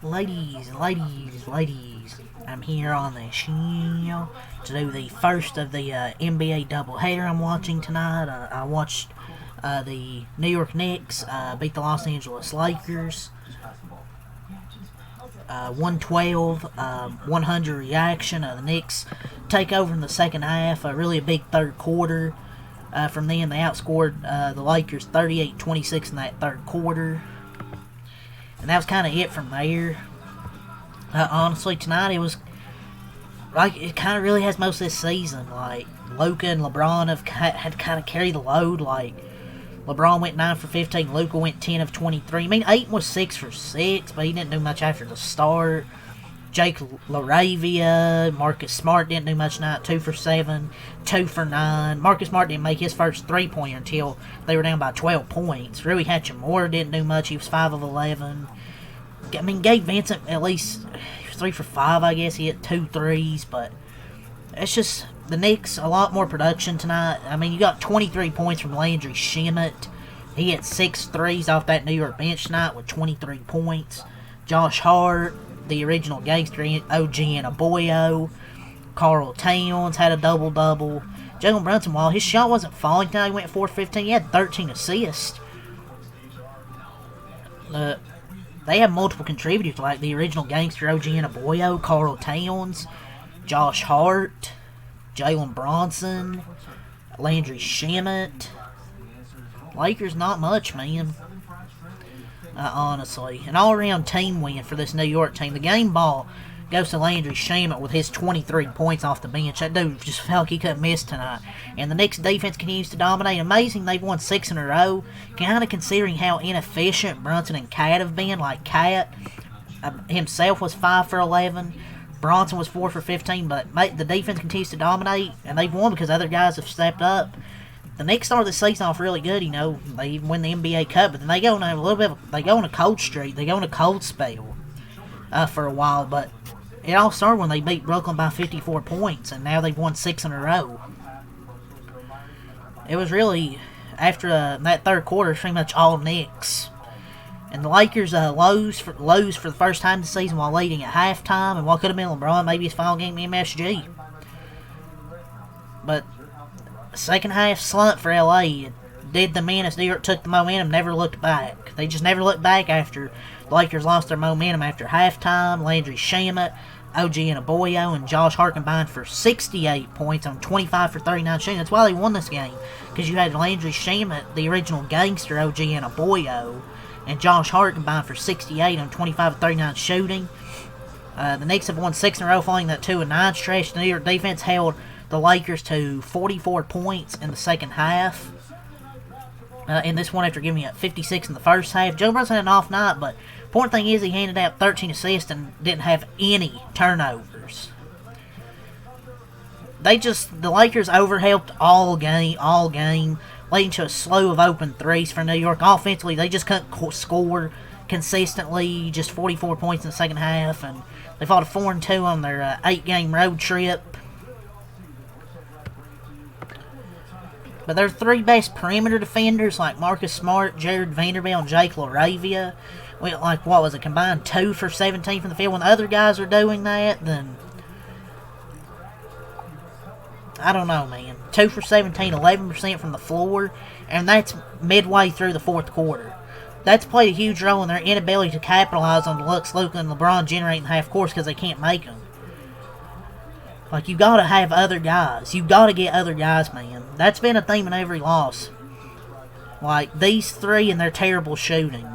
Ladies, I'm here on the show to do the first of the NBA doubleheader I'm watching tonight. I watched the New York Knicks beat the Los Angeles Lakers 112, 100 reaction. The Knicks take over in the second half, really a big third quarter. From then, they outscored the Lakers 38-26 in that third quarter. And that was kind of it from there. Honestly, tonight it was like it kind of really has most of this season. Like Luka and LeBron had kind of carried the load. Like LeBron went 9 for 15, Luka went 10 of 23. I mean, Ayton was 6 for 6, but he didn't do much after the start. Jake LaRavia, Marcus Smart didn't do much tonight. 2 for 7, 2 for 9. Marcus Smart didn't make his first three-pointer until they were down by 12 points. Rui Hachimura didn't do much. He was 5 of 11. I mean, Gabe Vincent, at least, he was 3 for 5, I guess. He hit 2 threes, but it's just the Knicks, a lot more production tonight. I mean, you got 23 points from Landry Shamet. He hit 6 threes off that New York bench tonight with 23 points. Josh Hart, the original gangster, OG Anunoby. Karl Towns had a double-double. Jalen Brunson, while his shot wasn't falling tonight, he went 4 for 15. He had 13 assists. They have multiple contributors like the original gangster OG Anunoby, Karl Towns, Josh Hart, Jalen Bronson, Landry Shamet. Lakers not much, man. Honestly. An all-around team win for this New York team. The game ball goes to Landry Shamet with his 23 points off the bench. That dude just felt like he couldn't miss tonight. And the Knicks defense continues to dominate. Amazing, they've won 6 in a row. Kind of considering how inefficient Brunson and Cat have been. Like Cat himself was 5 for 11. Bronson was 4 for 15. But the defense continues to dominate. And they've won because other guys have stepped up. The Knicks started the season off really good, you know. They win the NBA Cup, but then they go on a little bit. They go on a cold streak. They go on a cold spell for a while. But it all started when they beat Brooklyn by 54 points, and now they've won 6 in a row. It was really after that third quarter, pretty much all Knicks. And the Lakers lose for the first time this season while leading at halftime, and what could have been LeBron, maybe his final game in MSG. But second half slump for LA. It did the man as New York took the momentum, never looked back. They just never looked back after the Lakers lost their momentum after halftime. Landry Shamet, OG Anunoby, and Josh Hart combined for 68 points on 25 for 39 shooting. That's why they won this game, because you had Landry Shamet, the original gangster OG Anunoby, and Josh Hart combined for 68 on 25 for 39 shooting. The Knicks have won 6 in a row following that 2-9 stretch. The New York defense held the Lakers to 44 points in the second half. In this one, after giving up 56 in the first half. Joe Brunson had an off night, but important thing is he handed out 13 assists and didn't have any turnovers. The Lakers overhelped all game, leading to a slew of open threes for New York. Offensively, they just couldn't score consistently, just 44 points in the second half, and they fought a 4-2 on their 8-game road trip. But their 3 best perimeter defenders, like Marcus Smart, Jared Vanderbilt, and Jake LaRavia, went like, what was it, combined 2 for 17 from the field. When the other guys are doing that, then I don't know, man. 2 for 17, 11% from the floor, and that's midway through the fourth quarter. That's played a huge role in their inability to capitalize on the looks Luka and LeBron generate in the half course because they can't make them. Like, you gotta have other guys. You gotta get other guys, man. That's been a theme in every loss. Like, these 3 and their terrible shooting.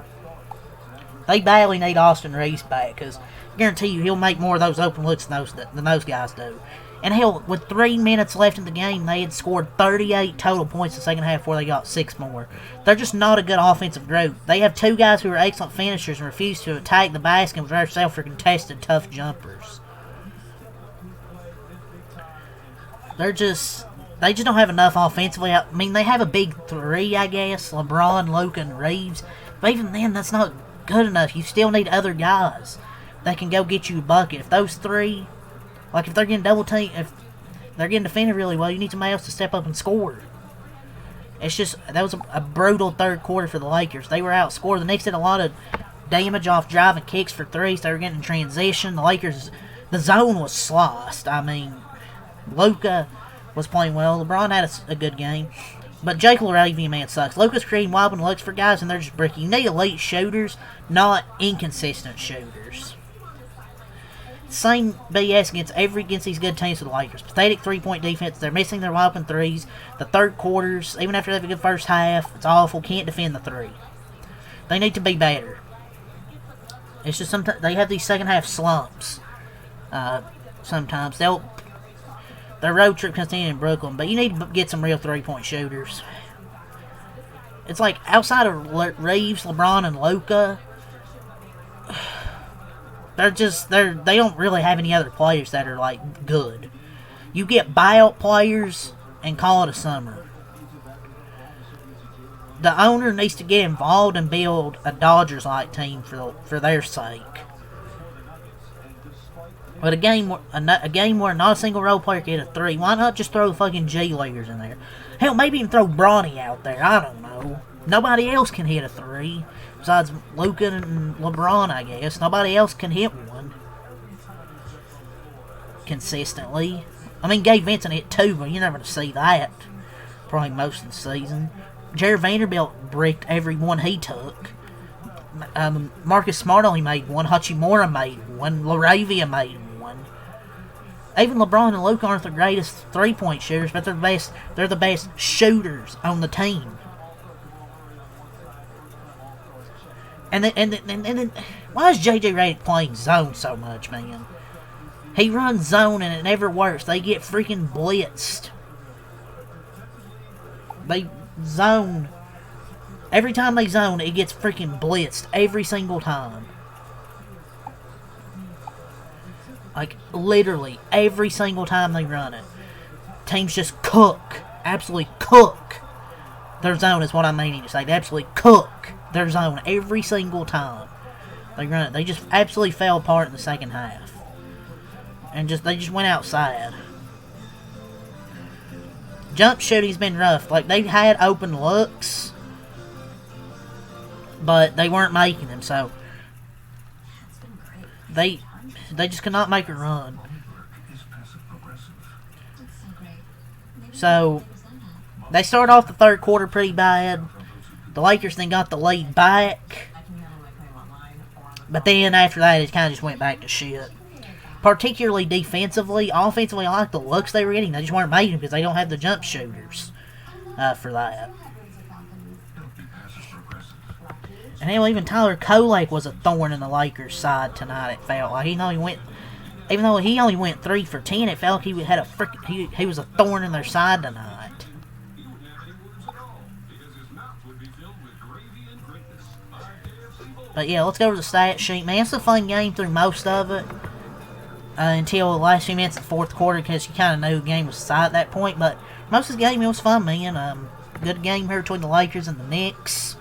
They badly need Austin Reeves back, because I guarantee you he'll make more of those open looks than those guys do. And hell, with 3 minutes left in the game, they had scored 38 total points in the second half before they got 6 more. They're just not a good offensive group. They have 2 guys who are excellent finishers and refuse to attack the basket and reserve themselves for contested, tough jumpers. They just don't have enough offensively. I mean, they have a big 3, I guess. LeBron, Luka, and Reeves. But even then, that's not good enough. You still need other guys that can go get you a bucket. If those 3, like if they're getting double teamed, if they're getting defended really well, you need somebody else to step up and score. It's just, that was a brutal third quarter for the Lakers. They were outscored. The Knicks did a lot of damage off driving kicks for threes. They were getting in transition. The Lakers, the zone was sliced. I mean, Luka was playing well. LeBron had a good game. But Jake LaRavia, man, sucks. Luka's creating wide open looks for guys, and they're just bricking. You need elite shooters, not inconsistent shooters. Same BS against these good teams with the Lakers. Pathetic three-point defense. They're missing their wide open threes. The third quarters, even after they have a good first half, it's awful. Can't defend the three. They need to be better. It's just sometimes they have these second half slumps. Sometimes their road trip comes in Brooklyn, but you need to get some real three-point shooters. It's like outside of Reeves, LeBron, and Luka, they don't really have any other players that are like good. You get buyout players and call it a summer. The owner needs to get involved and build a Dodgers-like team for their sake. But a game where not a single role player can hit a three, why not just throw the fucking G Leaguers in there? Hell, maybe even throw Bronny out there. I don't know. Nobody else can hit a three besides Luka and LeBron, I guess. Nobody else can hit one consistently. I mean, Gabe Vincent hit two, but you're never going to see that probably most of the season. Jared Vanderbilt bricked every one he took. Marcus Smart only made one. Hachimura made one. LaRavia made one. Even LeBron and Luka aren't the greatest three-point shooters, but they're the best shooters on the team. And then why is JJ Redick playing zone so much, man? He runs zone and it never works. They get freaking blitzed. They zone. Every time they zone, it gets freaking blitzed. Every single time. Like, literally, every single time they run it. Teams just cook. Absolutely cook their zone is what I'm meaning to say. They absolutely cook their zone every single time they run it. They just absolutely fell apart in the second half. And they just went outside. Jump shooting's been rough. Like, they've had open looks, but they weren't making them, so they just could not make a run. So they started off the third quarter pretty bad. The Lakers then got the lead back, but then after that it kind of just went back to shit. Particularly defensively. Offensively, I like the looks they were getting. They just weren't making them because they don't have the jump shooters for that. And hell, even Tyler Kolek was a thorn in the Lakers' side tonight. It felt like even though he only went 3 for 10, it felt like he was a thorn in their side tonight. But yeah, let's go to the stat sheet, man. It's a fun game through most of it. Until the last few minutes of the fourth quarter, because you kind of knew the game was decided at that point. But most of the game, it was fun, man. Good game here between the Lakers and the Knicks.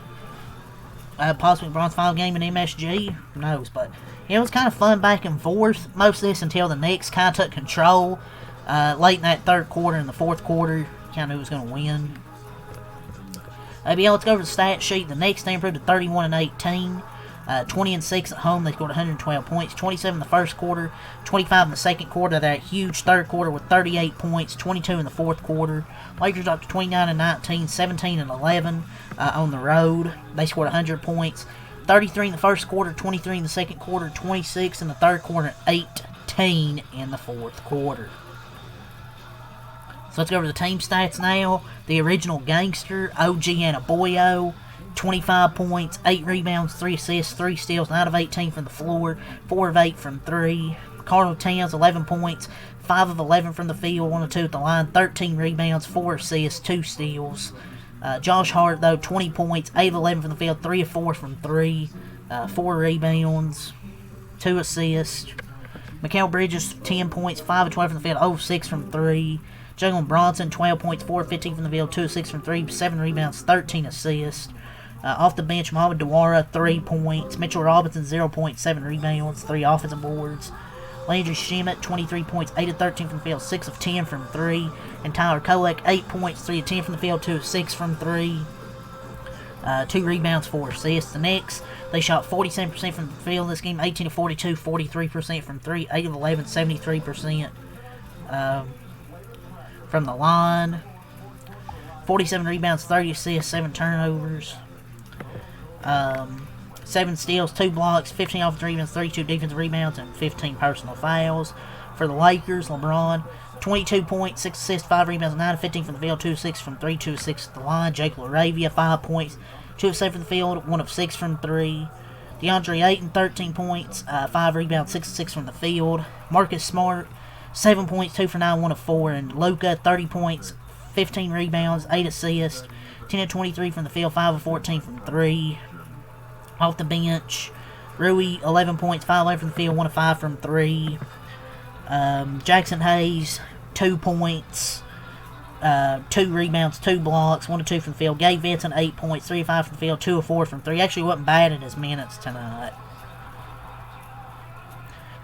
Possibly LeBron's final game in MSG. Who knows? But yeah, it was kind of fun back and forth. Most of this until the Knicks kind of took control. Late in that third quarter and the fourth quarter, kind of knew who was going to win. But yeah, let's go over the stat sheet. The Knicks, they improved to 31-18. 20-6 at home. They scored 112 points. 27 in the first quarter. 25 in the second quarter. That huge third quarter with 38 points. 22 in the fourth quarter. Lakers up to 29-19. 17-11 on the road. They scored 100 points. 33 in the first quarter. 23 in the second quarter. 26 in the third quarter. 18 in the fourth quarter. So let's go over the team stats now. The original gangster, OG Adebayo, 25 points, 8 rebounds, 3 assists, 3 steals, 9 of 18 from the floor, 4 of 8 from 3. Carl Towns, 11 points, 5 of 11 from the field, 1 of 2 at the line, 13 rebounds, 4 assists, 2 steals. Josh Hart, though, 20 points, 8 of 11 from the field, 3 of 4 from 3, 4 rebounds, 2 assists. Mikal Bridges, 10 points, 5 of 12 from the field, 0 of 6 from 3. Jalen Bronson, 12 points, 4 of 15 from the field, 2 of 6 from 3, 7 rebounds, 13 assists. Off the bench, Mohamed Dewara, 3 points. Mitchell Robinson, 0 points, 7 rebounds, 3 offensive boards. Landry Shamet, 23 points, 8 of 13 from the field, 6 of 10 from 3. And Tyler Kolek, 8 points, 3 of 10 from the field, 2 of 6 from 3. 2 rebounds, 4 assists. The Knicks, they shot 47% from the field this game, 18 of 42, 43% from 3, 8 of 11, 73% from the line. 47 rebounds, 30 assists, 7 turnovers. 7 steals, 2 blocks, 15 offensive rebounds, 32 defensive rebounds, and 15 personal fouls. For the Lakers, LeBron, 22 points, 6 assists, 5 rebounds, 9 of 15 from the field, 2 of 6 from 3, 2 of 6 at the line. Jake LaRavia, 5 points, 2 of 7 from the field, 1 of 6 from 3. DeAndre Ayton, 13 points, 5 rebounds, 6 of 6 from the field. Marcus Smart, 7 points, 2 for 9, 1 of 4. And Luka, 30 points, 15 rebounds, 8 assists, 10 of 23 from the field, 5 of 14 from 3. Off the bench, Rui, 11 points, 5 away from the field, 1 of 5 from 3. Jackson Hayes, 2 points, 2 rebounds, 2 blocks, 1 of 2 from the field. Gabe Vincent, 8 points, 3 of 5 from the field, 2 of 4 from 3. Actually wasn't bad in his minutes tonight.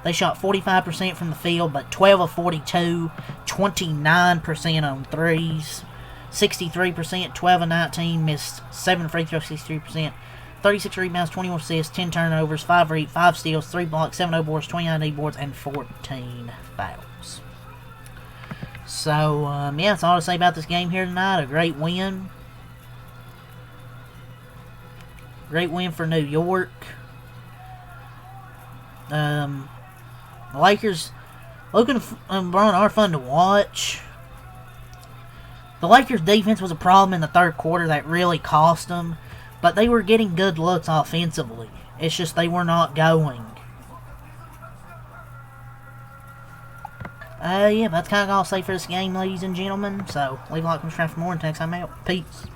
They shot 45% from the field, but 12 of 42, 29% on threes, 63%, 12 of 19, missed 7 free throws, 63%. 36 rebounds, 21 assists, 10 turnovers, 5 steals, 3 blocks, 7 O-boards, 29 E-boards, and 14 fouls. So, yeah, that's all to say about this game here tonight. A great win. Great win for New York. The Lakers, Luka and LeBron are fun to watch. The Lakers' defense was a problem in the third quarter that really cost them. But they were getting good looks offensively. It's just they were not going. Yeah, that's kind of all I'll say for this game, ladies and gentlemen. So, leave a like, subscribe for more, and thanks, I'm out. Peace.